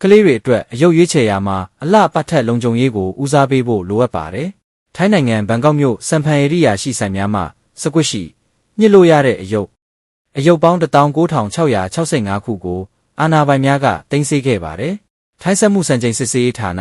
ကလေးတွေအတွက်အယုတ်ရွေးချယ်ရာမှာအလှပထက်လုံခြုံရေးကိုဦးစားပေးဖို့လိုအပ်ပါတယ်။ထိုင်းနိုင်ငံဘန်ကောက်မြို့စံဖန်ဧရိယာရှိဆိုင်များမှာစကွတ်ရှိညှစ်လို့ရတဲ့အယုတ်ပေါင်း 19665 ခုကိုအာဏာပိုင်များကတင်ဆေးခဲ့ပါတယ်။ထိုင်းစက်မှုစံချိန်စစ်ဆေးရေးဌာန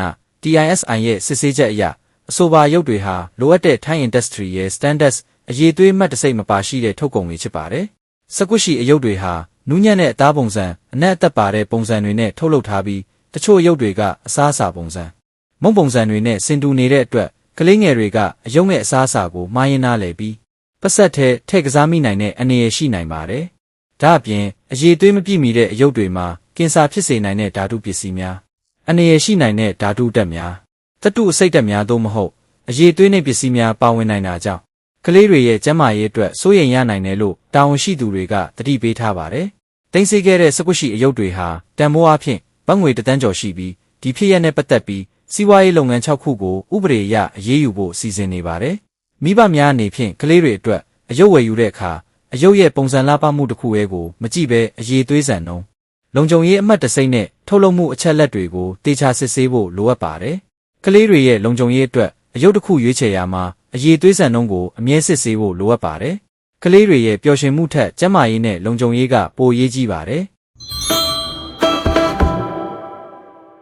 TISI ရဲ့စစ်ဆေးချက်အရအဆိုပါအယုတ်တွေဟာလိုအပ်တဲ့ထိုင်း industry ရဲ့ standards အရေးသွေးမှတ်တစိမ့်မပါရှိတဲ့ထုတ်ကုန်တွေဖြစ်ပါတယ်။စကွတ်ရှိအယုတ်တွေဟာနူးညံ့တဲ့အသားပုံစံအနက်အသက်ပါတဲ့ပုံစံတွေနဲ့ထုတ်လုပ်ထားပြီးတချို့အယုတ်တွေကအစားအစာပုံစံမုံပုံစံတွေနဲ့ဆင်တူနေတဲ့အတွက်ကလေးငယ်တွေကအယုတ်နဲ့အစားအစာကိုမှားယွင်းနားလည်ပြီးပတ်ဆက်ထဲထည့်ကစားမိနိုင်တဲ့အနေရရှိနိုင်ပါတယ်။ဒါ့အပြင်အရေးသွေးမပြည့်မီတဲ့အယုတ်တွေမှာကင်ဆာဖြစ်စေနိုင်တဲ့ဓာတုပစ္စည်းများအနေရရှိနိုင်တဲ့ဓာတုဓာတ်များသတ္တုအဆိပ်ဓာတ်များသို့မဟုတ်အရေးသွေးနဲ့ပစ္စည်းများပါဝင်နိုင်တာကြောင့်ကလေးတွေရဲ့ကျန်းမာရေးအတွက်စိုးရိမ်ရနိုင်တယ်လို့တာဝန်ရှိသူတွေကသတိပေးထားပါတယ်။တင်ဆေးခဲ့တဲ့စကွတ်ရှိအယုတ်တွေဟာတန်ဖိုးအဖြစ်ဘတ်ငွေ1 သန်းကျော်ရှိပြီးဒီဖြစ်ရပ်နဲ့ပတ်သက်ပြီးစီးပွားရေးလုပ်ငန်း6ခုကိုဥပဒေအရအရေးယူဖို့စီစဉ်နေပါတယ်။မိဘများအနေဖြင့်ကလေးတွေအတွက်အယုတ်ဝယ်ယူတဲ့အခါအယုတ်ရဲ့ပုံစံလားပမှုတစ်ခုရဲ့ကိုမကြည့်ဘဲအရေးသွေးစံနှုန်းလုံခြုံရေးအမှတ်တစိမ့်နဲ့ထုတ်လုပ်မှုအချက်လက်တွေကိုတေချာစစ်ဆေးဖို့လိုအပ်ပါတယ်။ကလေးတွေရဲ့လုံခြုံရေးအတွက်အယုတ်တစ်ခုရွေးချယ်ရာမှာအရေးသွေးစံနှုန်းကိုအမြဲစစ်ဆေးဖို့လိုအပ်ပါတယ်။ကလေးတွေရဲ့ပျော်ရွှင်မှုထက်ကျန်းမာရေးနဲ့လုံခြုံရေးကပိုအရေးကြီးပါတယ်။